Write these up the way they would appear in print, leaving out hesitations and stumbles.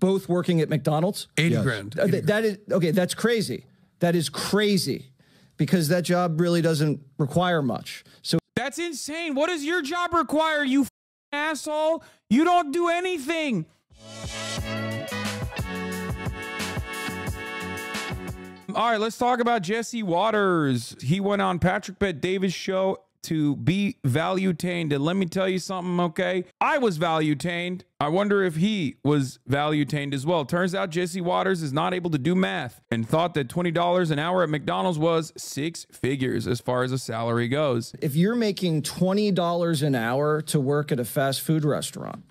both working at McDonald's? 80 grand. 80 grand. That is okay. That's crazy. That is crazy because that job really doesn't require much. So that's insane. What does your job require, you asshole? You don't do anything. All right, let's talk about Jesse Waters. He went on Patrick Bet-Davis' show to be value-tained. And let me tell you something, okay? I was value-tained. I wonder if he was value-tained as well. Turns out Jesse Waters is not able to do math and thought that $20 an hour at McDonald's was 6 figures as far as a salary goes. If you're making $20 an hour to work at a fast food restaurant,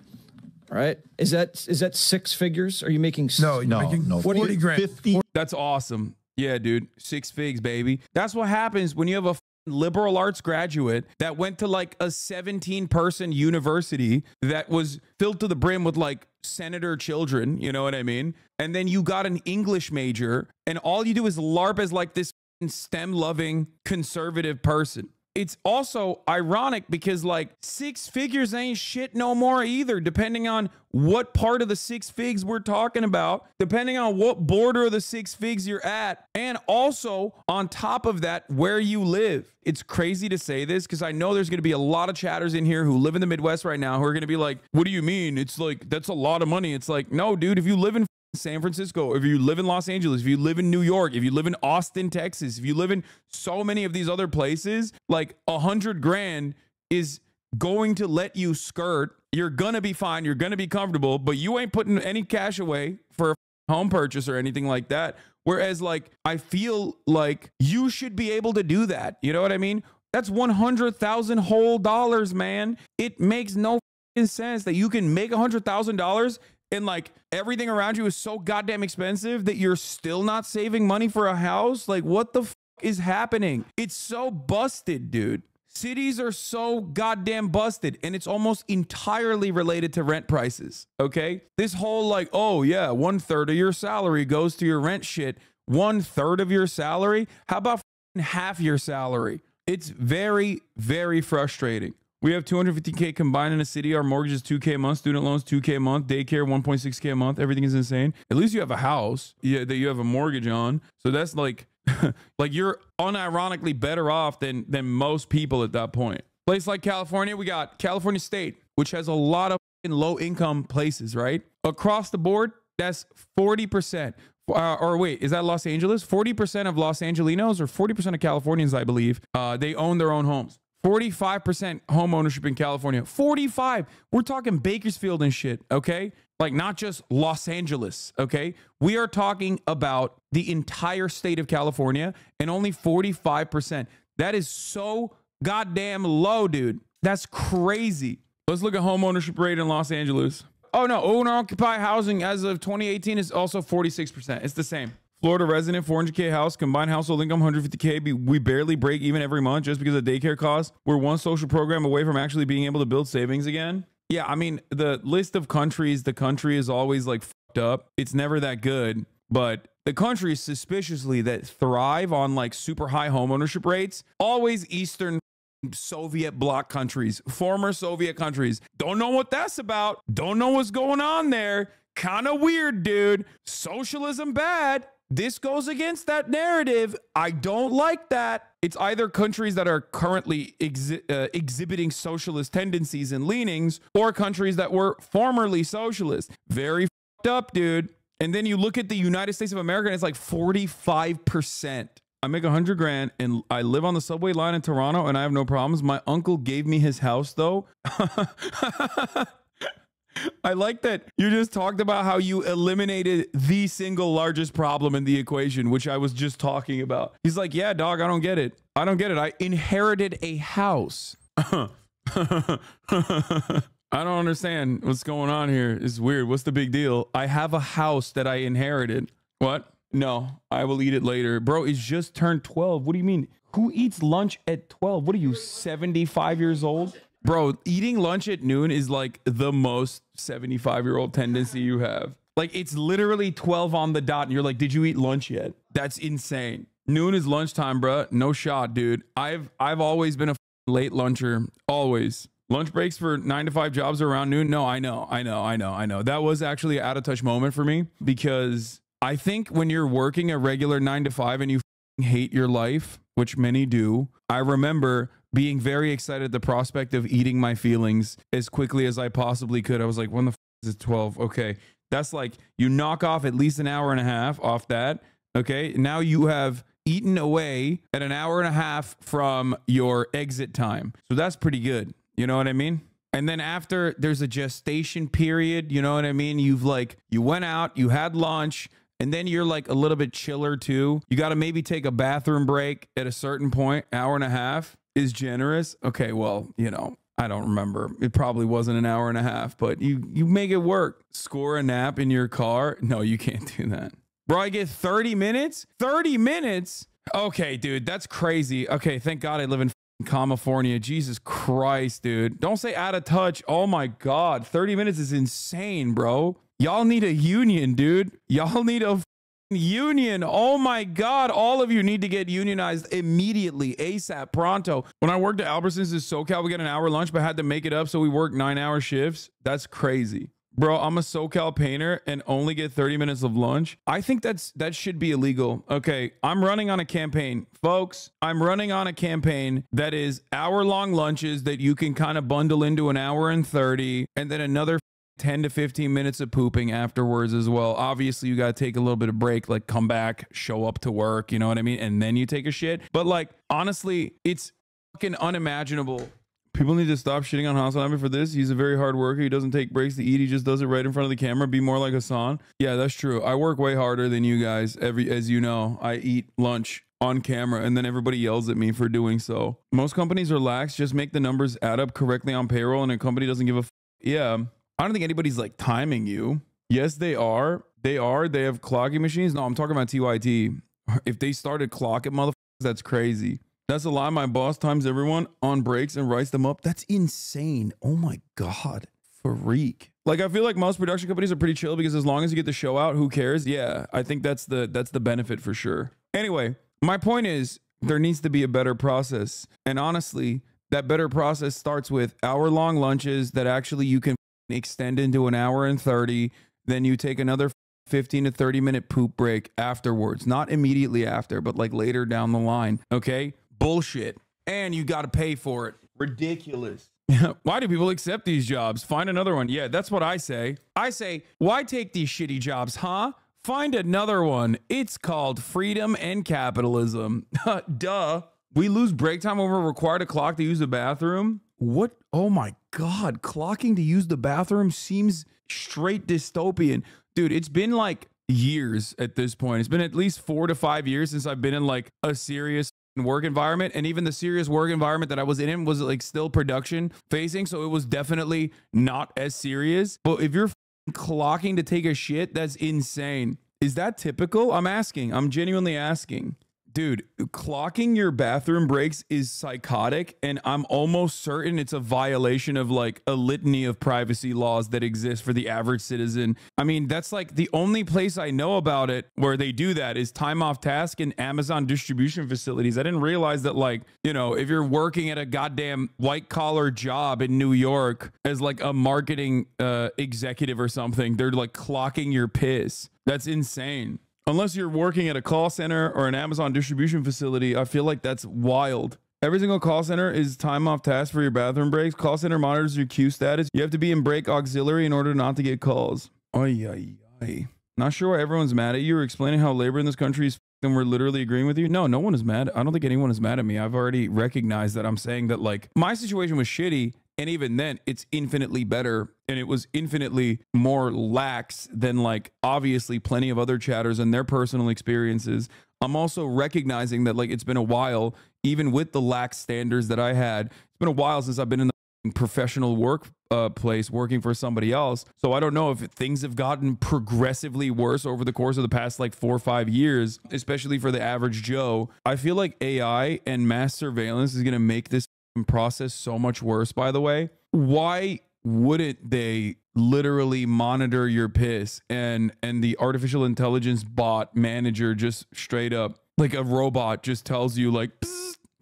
right? Is that 6 figures? Are you making? No, you're making 40 grand. 50. That's awesome. Yeah, dude. 6 figs, baby. That's what happens when you have a liberal arts graduate that went to like a 17-person university that was filled to the brim with like senator children, you know what I mean? And then you got an English major and all you do is LARP as like this STEM-loving conservative person. It's also ironic because like 6 figures ain't shit no more either, depending on what part of the 6 figs we're talking about, depending on what border of the 6 figs you're at, and also on top of that, where you live. It's crazy to say this because I know there's going to be a lot of chatters in here who live in the Midwest right now who are going to be like, what do you mean? It's like, that's a lot of money. It's like, no, dude, if you live in San Francisco, if you live in Los Angeles, if you live in New York, if you live in Austin, Texas, if you live in so many of these other places, like 100 grand is going to let you skirt. You're going to be fine. You're going to be comfortable, but you ain't putting any cash away for a home purchase or anything like that. Whereas like, I feel like you should be able to do that. You know what I mean? That's 100,000 whole dollars, man. It makes no sense that you can make $100,000 and like everything around you is so goddamn expensive that you're still not saving money for a house. Like what the is happening? It's so busted, dude. Cities are so goddamn busted and it's almost entirely related to rent prices. Okay. This whole like, oh yeah, 1/3 of your salary goes to your rent shit. 1/3 of your salary. How about half your salary? It's very, very frustrating. We have 250K combined in a city. Our mortgage is 2K a month, student loans 2K a month, daycare 1.6K a month. Everything is insane. At least you have a house that you have a mortgage on. So that's like, like you're unironically better off than most people at that point. Place like California, we got California State, which has a lot of low income places, right? Across the board, that's 40%. Or wait, is that Los Angeles? 40% of Los Angelinos or 40% of Californians, I believe, they own their own homes. 45% home ownership in California. 45. We're talking Bakersfield and shit, okay? Like not just Los Angeles, okay? We are talking about the entire state of California and only 45%. That is so goddamn low, dude. That's crazy. Let's look at home ownership rate in Los Angeles. Oh no, owner-occupied housing as of 2018 is also 46%. It's the same. Florida resident, 400K house, combined household income, 150K. We barely break even every month just because of daycare costs. We're one social program away from actually being able to build savings again. Yeah, I mean, the list of countries, the country is always like fucked up. It's never that good, but the countries suspiciously that thrive on like super high homeownership rates, always Eastern Soviet bloc countries, former Soviet countries. Don't know what that's about. Don't know what's going on there. Kind of weird, dude. Socialism bad. This goes against that narrative. I don't like that. It's either countries that are currently exhibiting socialist tendencies and leanings or countries that were formerly socialist. Very fucked up, dude. And then you look at the United States of America and it's like 45%. I make 100 grand and I live on the subway line in Toronto and I have no problems. My uncle gave me his house though. I like that you just talked about how you eliminated the single largest problem in the equation, which I was just talking about. He's like, yeah, dog, I don't get it. I don't get it. I inherited a house. I don't understand what's going on here. It's weird. What's the big deal? I have a house that I inherited. What? No, I will eat it later. Bro, it's just turned 12. What do you mean? Who eats lunch at 12? What are you, 75 years old? Bro, eating lunch at noon is like the most 75-year-old tendency you have. Like it's literally 12 on the dot and you're like, did you eat lunch yet? That's insane. Noon is lunchtime, bro. No shot, dude. I've always been a late luncher. Always. Lunch breaks for 9 to 5 jobs are around noon. No, I know. That was actually an out of touch moment for me, because I think when you're working a regular 9 to 5 and you hate your life, which many do, I remember being very excited at the prospect of eating my feelings as quickly as I possibly could. I was like, when the is it 12? Okay. That's like, you knock off at least an hour and a half off that. Okay. Now you have eaten away at an hour and a half from your exit time. So that's pretty good. You know what I mean? And then after, there's a gestation period. You know what I mean? You went out, you had lunch, and then you're like a little bit chiller too. You got to maybe take a bathroom break at a certain point. Hour and a half is generous. Okay, well, you know, I don't remember. It probably wasn't an hour and a half, but you make it work. Score a nap in your car. No, you can't do that. Bro, I get 30 minutes? 30 minutes? Okay, dude, that's crazy. Okay, thank God I live in California. Jesus Christ, dude. Don't say out of touch. Oh my God. 30 minutes is insane, bro. Y'all need a union, dude. Y'all need a union. Oh my God. All of you need to get unionized immediately, ASAP, pronto. When I worked at Albertsons in SoCal, we got an hour lunch, but had to make it up. So we worked 9-hour shifts. That's crazy. Bro, I'm a SoCal painter and only get 30 minutes of lunch. I think that should be illegal. Okay, I'm running on a campaign. Folks, I'm running on a campaign that is hour-long lunches that you can kind of bundle into an hour and 30, and then another 10 to 15 minutes of pooping afterwards as well. Obviously, you got to take a little bit of break, like come back, show up to work, you know what I mean? And then you take a shit. But like, honestly, it's fucking unimaginable. People need to stop shitting on Hassan for this. He's a very hard worker. He doesn't take breaks to eat. He just does it right in front of the camera. Be more like Hassan. Yeah, that's true. I work way harder than you guys. As you know, I eat lunch on camera and then everybody yells at me for doing so. Most companies are lax. Just make the numbers add up correctly on payroll and a company doesn't give a yeah. I don't think anybody's like timing you. Yes, they are. They have clocking machines. No, I'm talking about TYT. If they started clocking motherfuckers, that's crazy. That's a lie. My boss times everyone on breaks and writes them up. That's insane. Oh my God. Freak. Like, I feel like most production companies are pretty chill because as long as you get the show out, who cares? Yeah, I think that's the benefit for sure. Anyway, my point is there needs to be a better process. And honestly, that better process starts with hour-long lunches that actually you can extend into an hour and 30. Then you take another 15 to 30 minute poop break afterwards. Not immediately after, but like later down the line. Okay? Bullshit. And you got to pay for it. Ridiculous. Why do people accept these jobs? Find another one. Yeah, that's what I say. I say, why take these shitty jobs, huh? Find another one. It's called freedom and capitalism. Duh. We lose break time when we're required to clock to use the bathroom. What? Oh my God. Clocking to use the bathroom seems straight dystopian. Dude, it's been like years at this point. It's been at least 4 to 5 years since I've been in like a serious work environment, and even the serious work environment that I was in was like still production facing, so it was definitely not as serious. But if you're clocking to take a shit, that's insane. Is that typical? I'm asking. I'm genuinely asking. Dude, clocking your bathroom breaks is psychotic, and I'm almost certain it's a violation of like a litany of privacy laws that exist for the average citizen. I mean, that's like the only place I know about it where they do that is time off task in Amazon distribution facilities. I didn't realize that, like, you know, if you're working at a goddamn white collar job in New York as like a marketing executive or something, they're like clocking your piss. That's insane. Unless you're working at a call center or an Amazon distribution facility, I feel like that's wild. Every single call center is time off task for your bathroom breaks. Call center monitors your queue status. You have to be in break auxiliary in order not to get calls. Ay. Not sure why everyone's mad at you or explaining how labor in this country is and we're literally agreeing with you. No one is mad. I don't think anyone is mad at me. I've already recognized that I'm saying that like my situation was shitty. And even then, it's infinitely better. And it was infinitely more lax than like obviously plenty of other chatters and their personal experiences. I'm also recognizing that like it's been a while, even with the lax standards that I had. It's been a while since I've been in the professional work place working for somebody else. So I don't know if things have gotten progressively worse over the course of the past like 4 or 5 years, especially for the average Joe. I feel like AI and mass surveillance is going to make this process so much worse. By the way, why wouldn't they literally monitor your piss and the artificial intelligence bot manager just straight up like a robot just tells you like,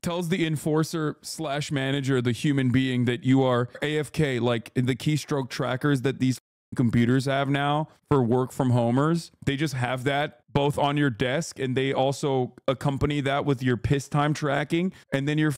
tells the enforcer / manager, the human being, that you are AFK, like the keystroke trackers that these computers have now for work from homers. They just have that both on your desk, and they also accompany that with your piss time tracking. And then your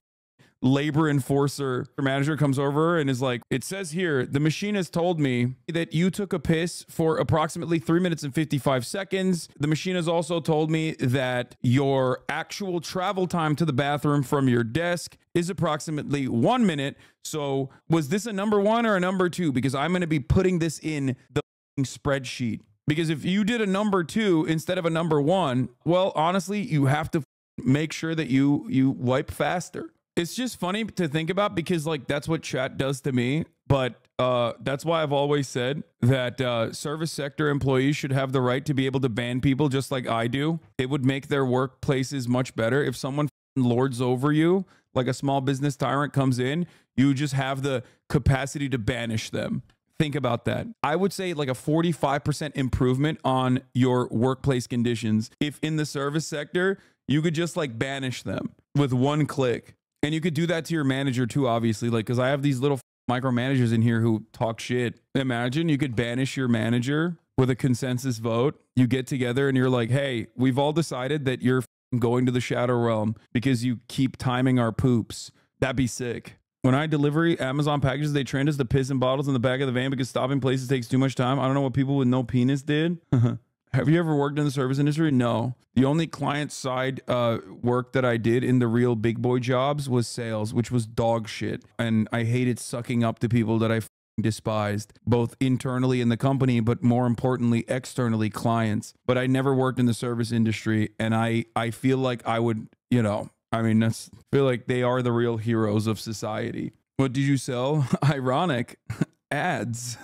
labor enforcer manager comes over and is like, it says here, the machine has told me that you took a piss for approximately 3 minutes and 55 seconds. The machine has also told me that your actual travel time to the bathroom from your desk is approximately 1 minute. So was this a number 1 or a number 2? Because I'm going to be putting this in the spreadsheet. Because if you did a number 2 instead of a number 1, well, honestly, you have to make sure that you wipe faster. It's just funny to think about, because like that's what chat does to me. But that's why I've always said that service sector employees should have the right to be able to ban people just like I do. It would make their workplaces much better. If someone lords over you, like a small business tyrant comes in, you just have the capacity to banish them. Think about that. I would say like a 45% improvement on your workplace conditions if in the service sector you could just like banish them with one click. And you could do that to your manager too, obviously, like, because I have these little micromanagers in here who talk shit. Imagine you could banish your manager with a consensus vote. You get together and you're like, hey, we've all decided that you're going to the Shadow Realm because you keep timing our poops. That'd be sick. When I deliver Amazon packages, they trend us to piss in bottles in the back of the van because stopping places takes too much time. I don't know what people with no penis did. Have you ever worked in the service industry? No. The only client side work that I did in the real big boy jobs was sales, which was dog shit. And I hated sucking up to people that I despised, both internally in the company, but more importantly, externally, clients. But I never worked in the service industry. And I feel like I would, you know, I mean, I feel like they are the real heroes of society. What did you sell? Ironic. Ads.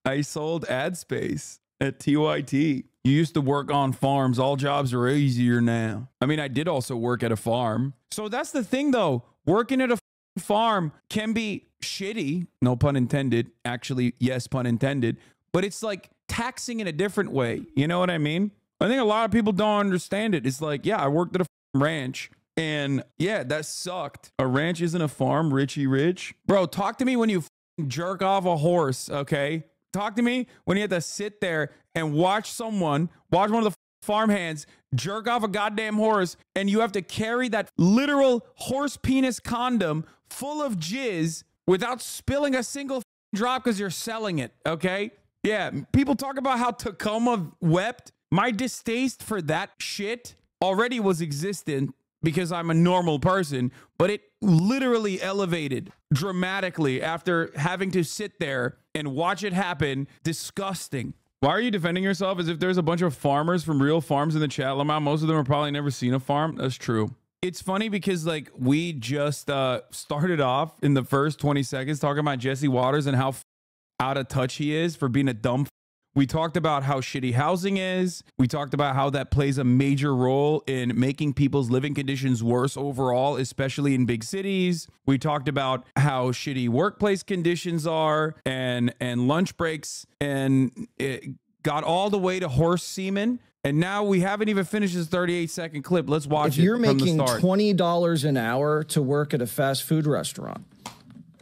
I sold ad space at TYT. You used to work on farms. All jobs are easier now. I mean, I did also work at a farm. So that's the thing, though. Working at a farm can be shitty. No pun intended. Actually, yes, pun intended. But it's like taxing in a different way. You know what I mean? I think a lot of people don't understand it. It's like, yeah, I worked at a ranch. And yeah, that sucked. A ranch isn't a farm, Richie Rich. Bro, talk to me when you jerk off a horse, okay? Talk to me when you have to sit there and watch one of the farmhands jerk off a goddamn horse, and you have to carry that literal horse penis condom full of jizz without spilling a single drop because you're selling it, okay? Yeah, people talk about how Tacoma wept. My distaste for that shit already was existent because I'm a normal person, but it literally elevated dramatically after having to sit there and watch it happen. Disgusting. Why are you defending yourself as if there's a bunch of farmers from real farms in the chat? Lamau, most of them have probably never seen a farm. That's true. It's funny because like we just started off in the first 20 seconds talking about Jesse Waters and how out of touch he is for being a dumb. We talked about how shitty housing is. We talked about how that plays a major role in making people's living conditions worse overall, especially in big cities. We talked about how shitty workplace conditions are and lunch breaks, and it got all the way to horse semen. And now we haven't even finished this 38-second clip. Let's watch it. If you're making $20 an hour to work at a fast food restaurant,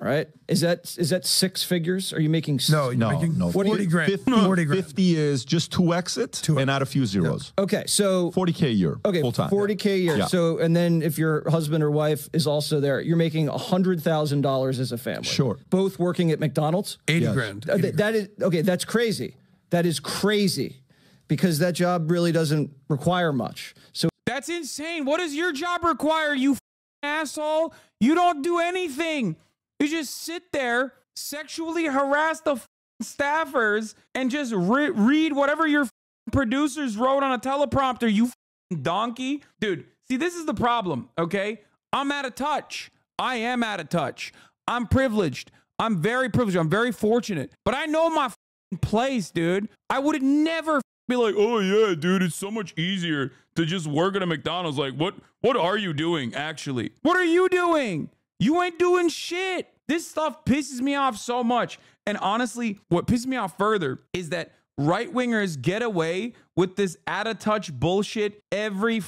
right? Is that 6 figures? Are you making? No, you're making 40 grand. 40 grand. 50 is just 2x it and add a few zeros. Yeah. Okay, so 40K a year. Okay, full time. 40K a year. Yeah. So, and then if your husband or wife is also there, you're making $100,000 as a family. Sure. Both working at McDonald's. 80 grand. That is okay. That's crazy. That is crazy, because that job really doesn't require much. So that's insane. What does your job require, you asshole? You don't do anything. You just sit there, sexually harass the staffers, and just read whatever your producers wrote on a teleprompter, you donkey. Dude, see, this is the problem, okay? I'm out of touch. I am out of touch. I'm privileged. I'm very privileged. I'm very fortunate. But I know my place, dude. I would never be like, oh, yeah, dude, it's so much easier to just work at a McDonald's. Like, what are you doing, actually? What are you doing? You ain't doing shit. This stuff pisses me off so much. And honestly, what pisses me off further is that right-wingers get away with this out-of-touch bullshit every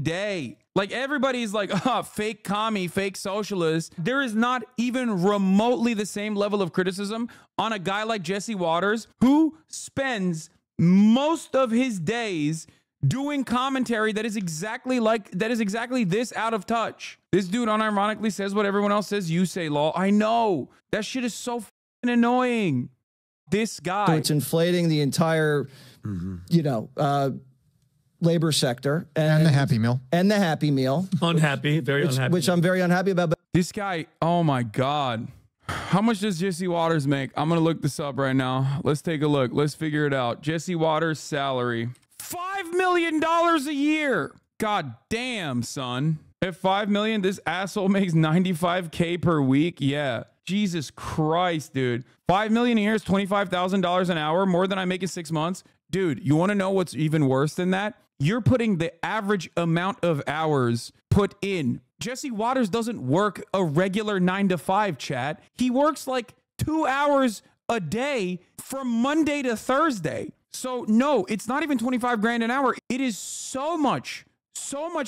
day. Like everybody's like, fake commie, fake socialist. There is not even remotely the same level of criticism on a guy like Jesse Waters, who spends most of his days doing commentary that is exactly this out of touch. This dude unironically says what everyone else says you say, lol. I know. That shit is so fucking annoying. This guy. So it's inflating the entire, labor sector. And the Happy Meal. And the Happy Meal. Unhappy, very unhappy. Which I'm very unhappy about. But this guy, oh my God. How much does Jesse Waters make? I'm going to look this up right now. Let's take a look. Let's figure it out. Jesse Waters' salary. $5 million a year. God damn, son. At $5 million, this asshole makes $95K per week. Yeah. Jesus Christ, dude. $5 million a year is $25,000 an hour, more than I make in 6 months. Dude, you want to know what's even worse than that? You're putting the average amount of hours put in. Jesse Waters doesn't work a regular 9 to 5, chat. He works like 2 hours a day from Monday to Thursday. So no, it's not even 25 grand an hour. It is so much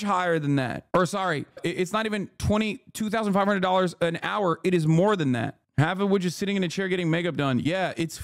higher than that. Or sorry, it's not even $22,500 an hour. It is more than that. Half of which is sitting in a chair getting makeup done. Yeah, it's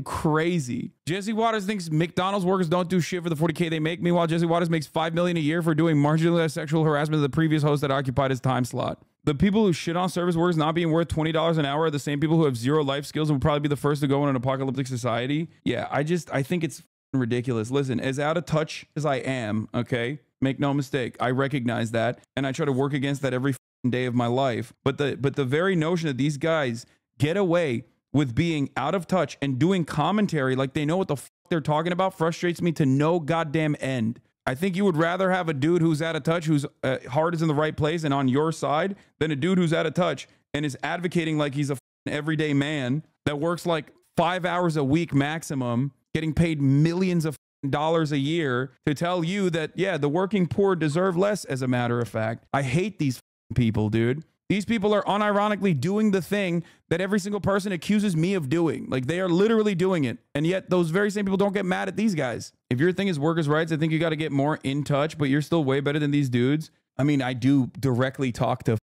crazy. Jesse Waters thinks McDonald's workers don't do shit for the 40K they make. Meanwhile, Jesse Waters makes $5 million a year for doing marginalized sexual harassment of the previous host that occupied his time slot. The people who shit on service workers not being worth $20 an hour are the same people who have zero life skills and will probably be the first to go in an apocalyptic society. Yeah, I think it's ridiculous. Listen, as out of touch as I am, okay, make no mistake, I recognize that, and I try to work against that every day of my life. But the very notion that these guys get away with being out of touch and doing commentary like they know what the fuck they're talking about frustrates me to no goddamn end. I think you would rather have a dude who's out of touch, whose heart is in the right place and on your side, than a dude who's out of touch and is advocating like he's a everyday man that works like 5 hours a week maximum, getting paid millions of dollars a year to tell you that, yeah, the working poor deserve less, as a matter of fact. I hate these people, dude. These people are unironically doing the thing that every single person accuses me of doing. Like, they are literally doing it. And yet those very same people don't get mad at these guys. If your thing is workers' rights, I think you got to get more in touch, but you're still way better than these dudes. I mean, I do directly talk to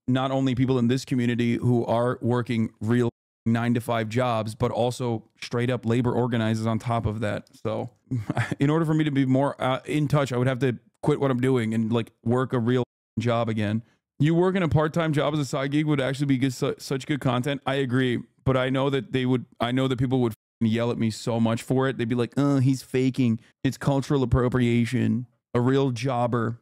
not only people in this community who are working real 9 to 5 jobs, but also straight up labor organizers on top of that. So in order for me to be more in touch, I would have to quit what I'm doing and like work a real job again. You working a part-time job as a side gig would actually be good, such good content. I agree, but I know that people would yell at me so much for it. They'd be like, "Oh, he's faking. It's cultural appropriation. A real jobber